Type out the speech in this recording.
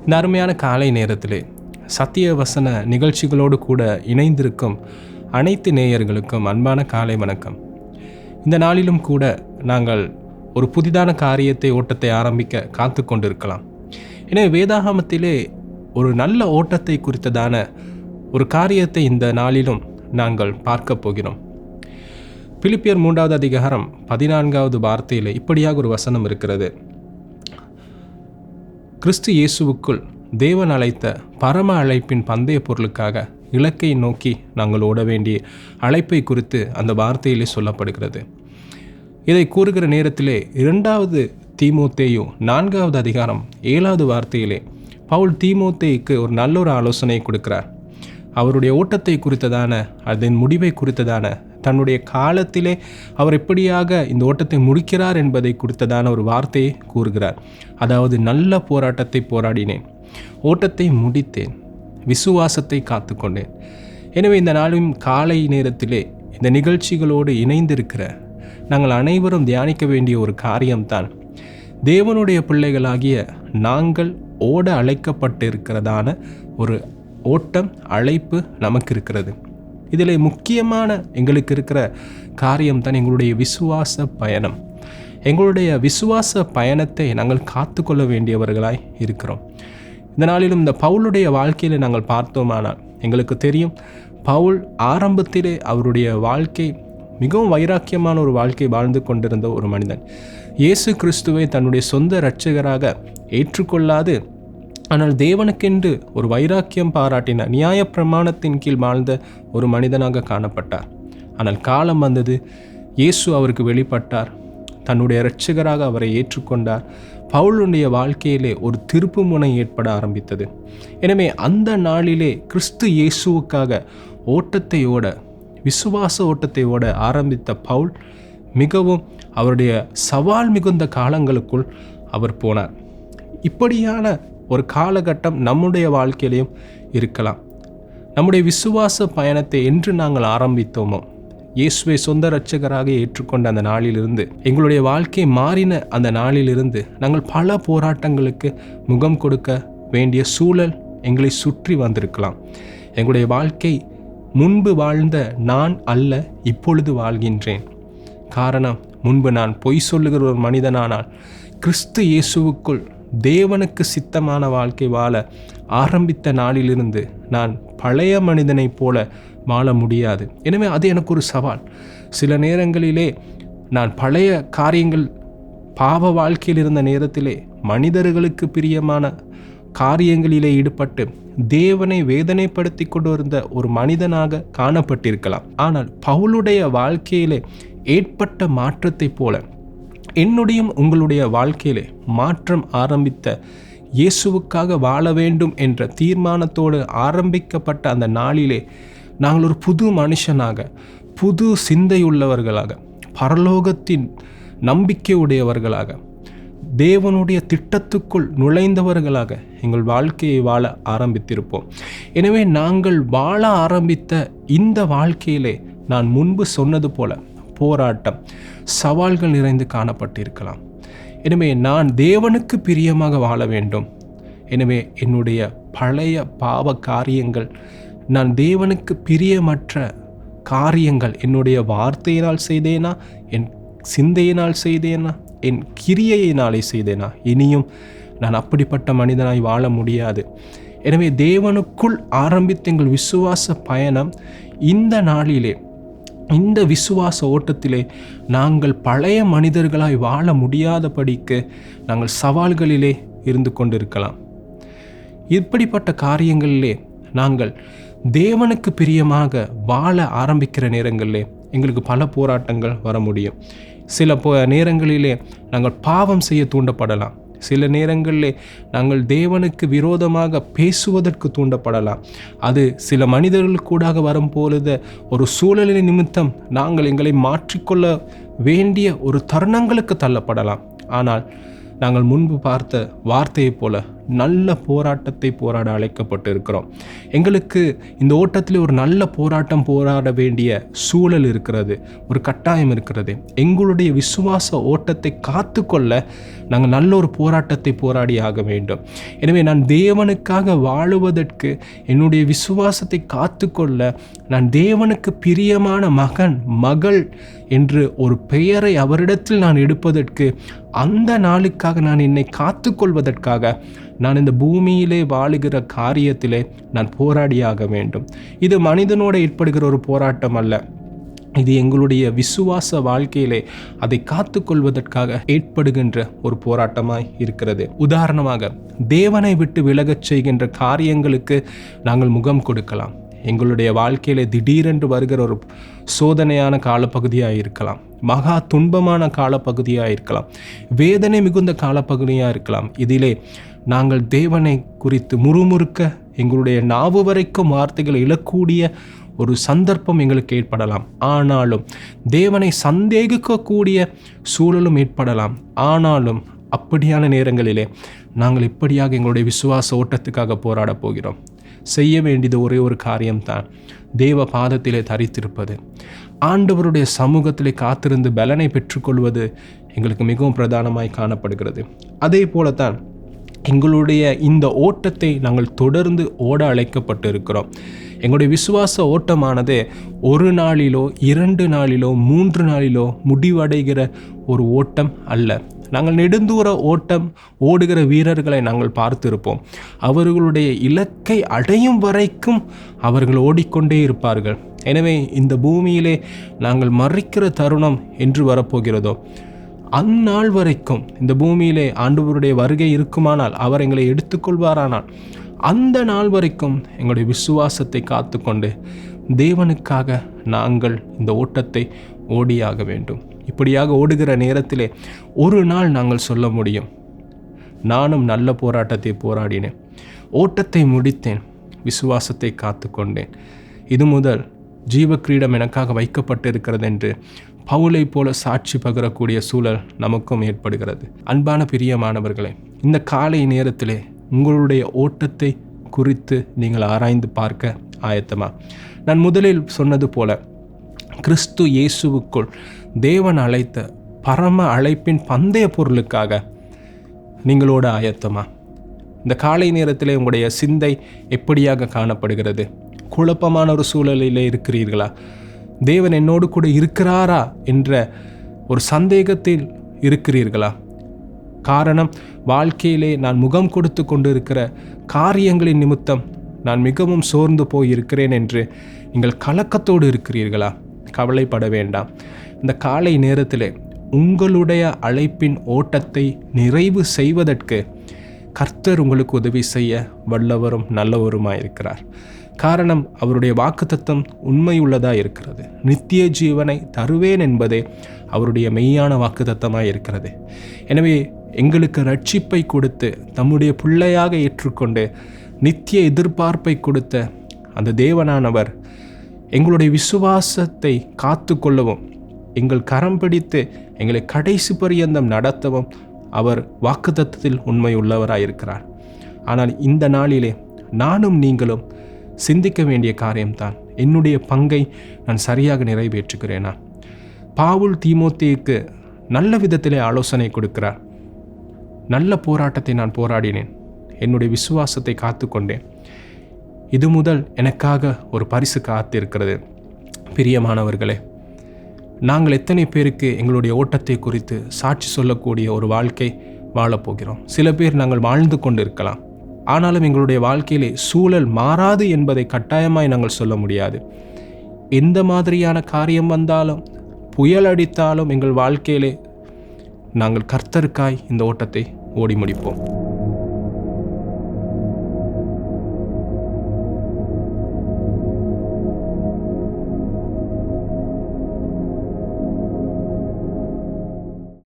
இந்த அருமையான காலை நேரத்திலே சத்திய வசன நிகழ்ச்சிகளோடு கூட இணைந்திருக்கும் அனைத்து நேயர்களுக்கும் அன்பான காலை வணக்கம். இந்த நாளிலும் கூட நாங்கள் ஒரு புதிதான காரியத்தை ஓட்டத்தை ஆரம்பிக்க காத்து கொண்டிருக்கலாம். எனவே வேதாகமத்திலே ஒரு நல்ல ஓட்டத்தை குறித்ததான ஒரு காரியத்தை இந்த நாளிலும் நாங்கள் பார்க்க போகிறோம். பிலிப்பியர் 3வது அதிகாரம் 14வது வார்த்தையில் இப்படியாக ஒரு வசனம் இருக்கிறது. கிறிஸ்து இயேசுவுக்குள் தேவன் அழைத்த பரம அழைப்பின் பந்தய பொருளுக்காக இலக்கை நோக்கி நாங்கள் ஓட வேண்டிய அழைப்பை குறித்து அந்த வார்த்தையிலே சொல்லப்படுகிறது. இதை கூறுகிற நேரத்திலே 2வது தீமோத்தேயு 4வது அதிகாரம் 7வது வார்த்தையிலே பவுல் தீமோத்தேயுக்கு ஒரு நல்ல ஒரு ஆலோசனை கொடுக்கிறார். அவருடைய ஓட்டத்தை குறித்ததான அதன் முடிவை குறித்ததான தன்னுடைய காலத்திலே அவர் எப்படியாக இந்த ஓட்டத்தை முடிக்கிறார் என்பதை குறித்ததான ஒரு வார்த்தையை கூறுகிறார். அதாவது, நல்ல போராட்டத்தை போராடினேன், ஓட்டத்தை முடித்தேன், விசுவாசத்தை காத்து கொண்டேன். எனவே இந்த நாளும் காலை நேரத்திலே இந்த நிகழ்ச்சிகளோடு இணைந்திருக்கிற நாங்கள் அனைவரும் தியானிக்க வேண்டிய ஒரு காரியம்தான், தேவனுடைய பிள்ளைகளாகிய நாங்கள் ஓட அழைக்கப்பட்டிருக்கிறதான ஒரு ஓட்டம் அழைப்பு நமக்கு இருக்கிறது. இதில் முக்கியமான எங்களுக்கு இருக்கிற காரியம்தான் எங்களுடைய விசுவாச பயணம். எங்களுடைய விசுவாச பயணத்தை நாங்கள் காத்து கொள்ள வேண்டியவர்களாய் இருக்கிறோம். இந்த நாளிலும் இந்த பவுலுடைய வாழ்க்கையில் நாங்கள் பார்த்தோமானால் எங்களுக்கு தெரியும், பவுல் ஆரம்பத்திலே அவருடைய வாழ்க்கை மிகவும் வைராக்கியமான ஒரு வாழ்க்கை வாழ்ந்து கொண்டிருந்த ஒரு மனிதன். இயேசு கிறிஸ்துவை தன்னுடைய சொந்த இரட்சகராக ஏற்றுக்கொள்ளாது, ஆனால் தேவனுக்கென்று ஒரு வைராக்கியம் பாராட்டின நியாய பிரமாணத்தின் கீழ் வாழ்ந்த ஒரு மனிதனாக காணப்பட்டார். ஆனால் காலம் வந்தது, இயேசு அவருக்கு வெளிப்பட்டார், தன்னுடைய இரட்சகராக அவரை ஏற்றுக்கொண்டார். பவுலுடைய வாழ்க்கையிலே ஒரு திருப்பு முனை ஏற்பட ஆரம்பித்தது. எனவே அந்த நாளிலே கிறிஸ்து இயேசுவுக்காக ஓட்டத்தை ஓட, விசுவாச ஓட்டத்தை ஓட ஆரம்பித்த பவுல் மிகவும் அவருடைய சவால் மிகுந்த காலங்களுக்குள் அவர் போனார். இப்படியான ஒரு காலகட்டம் நம்முடைய வாழ்க்கையிலையும் இருக்கலாம். நம்முடைய விசுவாச பயணத்தை என்று நாங்கள் ஆரம்பித்தோமோ, இயேசுவை சொந்த இரட்சகராக ஏற்றுக்கொண்ட அந்த நாளிலிருந்து, எங்களுடைய வாழ்க்கை மாறின அந்த நாளிலிருந்து நாங்கள் பல போராட்டங்களுக்கு முகம் கொடுக்க வேண்டிய சூழல் எங்களை சுற்றி வந்திருக்கலாம். எங்களுடைய வாழ்க்கை முன்பு வாழ்ந்த நான் அல்ல, இப்பொழுது வாழ்கின்றேன். காரணம், முன்பு நான் பொய் சொல்லுகிற ஒரு மனிதனானால் கிறிஸ்து இயேசுவுக்குள் தேவனுக்கு சித்தமான வாழ்க்கை வாழ ஆரம்பித்த நாளிலிருந்து நான் பழைய மனிதனைப் போல வாழ முடியாது. எனவே அது எனக்கு ஒரு சவால். சில நேரங்களிலே நான் பழைய காரியங்கள் பாவ வாழ்க்கையில் இருந்த நேரத்திலே மனிதர்களுக்கு பிரியமான காரியங்களிலே ஈடுபட்டு தேவனை வேதனைப்படுத்தி கொண்டு வந்த ஒரு மனிதனாக காணப்பட்டிருக்கலாம். ஆனால் பவுலுடைய வாழ்க்கையிலே ஏற்பட்ட மாற்றத்தை போல என்னுடையும் உங்களுடைய வாழ்க்கையிலே மாற்றம் ஆரம்பித்த, இயேசுவுக்காக வாழ வேண்டும் என்ற தீர்மானத்தோடு ஆரம்பிக்கப்பட்ட அந்த நாளிலே நாங்கள் ஒரு புது மனுஷனாக, புது சிந்தையுள்ளவர்களாக, பரலோகத்தின் நம்பிக்கை உடையவர்களாக, தேவனுடைய திட்டத்துக்குள் நுழைந்தவர்களாக எங்கள் வாழ்க்கையை வாழ ஆரம்பித்திருப்போம். எனவே நாங்கள் வாழ ஆரம்பித்த இந்த வாழ்க்கையிலே நான் முன்பு சொன்னது போல போராட்டம், சவால்கள் நிறைந்து காணப்பட்டிருக்கலாம். எனவே நான் தேவனுக்கு பிரியமாக வாழ வேண்டும். எனவே என்னுடைய பழைய பாவ காரியங்கள், நான் தேவனுக்கு பிரியமற்ற காரியங்கள் என்னுடைய வார்த்தையினால் செய்தேனா, என் சிந்தையினால் செய்தேனா, என் கிரியையினாலே செய்தேனா, இனியும் நான் அப்படிப்பட்ட மனிதனாய் வாழ முடியாது. எனவே தேவனுக்குள் ஆரம்பித்த எங்கள் விசுவாச பயணம் இந்த நாளிலே, இந்த விசுவாச ஓட்டத்திலே நாங்கள் பழைய மனிதர்களாய் வாழ முடியாதபடிக்கு நாங்கள் சவால்களிலே இருந்து கொண்டிருக்கலாம். இப்படிப்பட்ட காரியங்களிலே நாங்கள் தேவனுக்கு பிரியமாக வாழ ஆரம்பிக்கிற நேரங்களிலே எங்களுக்கு பல போராட்டங்கள் வர முடியும். சில நேரங்களிலே நாங்கள் பாவம் செய்ய தூண்டப்படலாம். சில நேரங்களிலே நாங்கள் தேவனுக்கு விரோதமாக பேசுவதற்கு தூண்டப்படலாம். அது சில மனிதர்கள் கூட வரும் பொழுது ஒரு சூழலின் நிமித்தம் நாங்கள் எங்களை மாற்றிக்கொள்ள வேண்டிய ஒரு தருணங்களுக்கு தள்ளப்படலாம். ஆனால் நாங்கள் முன்பு பார்த்த வார்த்தையைப் போல நல்ல போராட்டத்தை போராட அழைக்கப்பட்டு இருக்கிறோம். எங்களுக்கு இந்த ஓட்டத்தில் ஒரு நல்ல போராட்டம் போராட வேண்டிய சூழல் இருக்கிறது, ஒரு கட்டாயம் இருக்கிறது. எங்களுடைய விசுவாச ஓட்டத்தை காத்து கொள்ள நாங்கள் நல்ல ஒரு போராட்டத்தை போராடி ஆக வேண்டும். எனவே நான் தேவனுக்காக வாழுவதற்கு, என்னுடைய விசுவாசத்தை காத்து கொள்ள, நான் தேவனுக்கு பிரியமான மகன் மகள் என்று ஒரு பெயரை அவரிடத்தில் நான் எடுப்பதற்கு, அந்த நாளுக்காக நான் என்னை காத்து கொள்வதற்காக நான் இந்த பூமியிலே வாழுகிற காரியத்திலே நான் போராடியாக வேண்டும். இது மனிதனோடு ஏற்படுகிற ஒரு போராட்டம் அல்ல, இது எங்களுடைய விசுவாச வாழ்க்கையிலே அதை காத்து கொள்வதற்காக ஏற்படுகின்ற ஒரு போராட்டமாய் இருக்கிறது. உதாரணமாக, தேவனை விட்டு விலகச் செய்கின்ற காரியங்களுக்கு நாங்கள் முகம் கொடுக்கலாம். எங்களுடைய வாழ்க்கையிலே திடீரென்று வருகிற ஒரு சோதனையான காலப்பகுதியாக இருக்கலாம், மகா துன்பமான காலப்பகுதியாக இருக்கலாம், வேதனை மிகுந்த காலப்பகுதியாக இருக்கலாம். இதிலே நாங்கள் தேவனை குறித்து முறுமுறுக்க, எங்களுடைய நாவு வரைக்கும் வார்த்தைகளை இழக்கூடிய ஒரு சந்தர்ப்பம் எங்களுக்கு ஏற்படலாம். ஆனாலும் தேவனை சந்தேகிக்கக்கூடிய சூழலும் ஏற்படலாம். ஆனாலும் அப்படியான நேரங்களிலே நாங்கள் இப்படியாக எங்களுடைய விசுவாச ஓட்டத்துக்காக போராட போகிறோம். செய்ய வேண்டியது ஒரே ஒரு காரியம்தான், தேவ பாதத்திலே தரித்திருப்பது, ஆண்டவருடைய சமூகத்திலே காத்திருந்து பலனை பெற்றுக்கொள்வது எங்களுக்கு மிகவும் பிரதானமாய் காணப்படுகிறது. அதே போலத்தான் எங்களுடைய இந்த ஓட்டத்தை நாங்கள் தொடர்ந்து ஓட அழைக்கப்பட்டு இருக்கிறோம். எங்களுடைய விசுவாச ஓட்டமானது ஒரு நாளிலோ 2 நாளிலோ 3 நாளிலோ முடிவடைகிற ஒரு ஓட்டம் அல்ல. நாங்கள் நெடுந்தூர ஓட்டம் ஓடுகிற வீரர்களை நாங்கள் பார்த்திருப்போம். அவர்களுடைய இலக்கை அடையும் வரைக்கும் அவர்கள் ஓடிக்கொண்டே இருப்பார்கள். எனவே இந்த பூமியிலே நாங்கள் மறிக்கிற தருணம் என்று வரப்போகிறதோ, அந்நாள் வரைக்கும் இந்த பூமியிலே ஆண்டவருடைய வருகை இருக்குமானால், அவர் எங்களை எடுத்துக்கொள்வாரானால், அந்த நாள் வரைக்கும் எங்களுடைய விசுவாசத்தை காத்து கொண்டு தேவனுக்காக நாங்கள் இந்த ஓட்டத்தை ஓடியாக வேண்டும். இப்படியாக ஓடுகிற நேரத்திலே ஒரு நாள் நாங்கள் சொல்ல முடியும், நானும் நல்ல போராட்டத்தை போராடினேன், ஓட்டத்தை முடித்தேன், விசுவாசத்தை காத்து கொண்டேன், இது முதல் ஜீவ கிரீடம் எனக்காக வைக்கப்பட்டிருக்கிறது என்று பவுலை போல சாட்சி பகரக்கூடிய சூழல் நமக்கும் ஏற்படுகிறது. அன்பான பிரியமானவர்களே, இந்த காலை நேரத்திலே உங்களுடைய ஓட்டத்தை குறித்து நீங்கள் ஆராய்ந்து பார்க்க ஆயத்தமா? நான் முதலில் சொன்னது போல, கிறிஸ்து இயேசுவுக்குள் தேவன் அழைத்த பரம அழைப்பின் பந்தய பொருளுக்காக நீங்களோட ஆயத்தமா? இந்த காலை நேரத்தில் உங்களுடைய சிந்தை எப்படியாக காணப்படுகிறது? குழப்பமான ஒரு சூழலிலே இருக்கிறீர்களா? தேவன் என்னோடு கூட இருக்கிறாரா என்ற ஒரு சந்தேகத்தில் இருக்கிறீர்களா? காரணம், வாழ்க்கையிலே நான் முகம் கொடுத்து கொண்டு இருக்கிற காரியங்களின் நிமித்தம் நான் மிகவும் சோர்ந்து போய் இருக்கிறேன் என்று நீங்கள் கலக்கத்தோடு இருக்கிறீர்களா? கவலைப்பட வேண்டாம். இந்த காலை நேரத்தில் உங்களுடைய அழைப்பின் ஓட்டத்தை நிறைவு செய்வதற்கு கர்த்தர் உங்களுக்கு உதவி செய்ய வல்லவரும் நல்லவருமாயிருக்கிறார். காரணம், அவருடைய வாக்குத்தத்தம் உண்மையுள்ளதாக இருக்கிறது. நித்திய ஜீவனை தருவேன் என்பதே அவருடைய மெய்யான வாக்குத்தத்தமாக இருக்கிறது. எனவே எங்களுக்கு ரட்சிப்பை கொடுத்து தம்முடைய பிள்ளையாக ஏற்றுக்கொண்டு நித்திய எதிர்பார்ப்பை கொடுத்த அந்த தேவனானவர் எங்களுடைய விசுவாசத்தை காத்து கொள்ளவும், எங்கள் கரம் பிடித்து எங்களை கடைசி பரியந்தம் நடத்தவும் அவர் வாக்குத்தத்தத்தில் உண்மை உள்ளவராயிருக்கிறார். ஆனால் இந்த நாளிலே நானும் நீங்களும் சிந்திக்க வேண்டிய காரியம்தான், என்னுடைய பங்கை நான் சரியாக நிறைவேற்றுகிறேனா? பவுல் தீமோத்தேயுக்கு நல்ல விதத்திலே ஆலோசனை கொடுக்கிறார். நல்ல போராட்டத்தை நான் போராடினேன், என்னுடைய விசுவாசத்தை காத்து கொண்டேன், இது முதல் எனக்காக ஒரு பரிசு காத்திருக்கிறது. பிரியமானவர்களே, நாங்கள் எத்தனை பேருக்கு எங்களுடைய ஓட்டத்தை குறித்து சாட்சி சொல்லக்கூடிய ஒரு வாழ்க்கை வாழப்போகிறோம்? சில பேர் நாங்கள் வாழ்ந்து கொண்டு இருக்கலாம், ஆனாலும் எங்களுடைய வாழ்க்கையிலே சூழல் மாறாது என்பதை கட்டாயமாய் நாங்கள் சொல்ல முடியாது. எந்த மாதிரியான காரியம் வந்தாலும், புயல் அடித்தாலும் எங்கள் வாழ்க்கையிலே நாங்கள் கர்த்தருக்காய் இந்த ஓட்டத்தை ஓடி முடிப்போம்.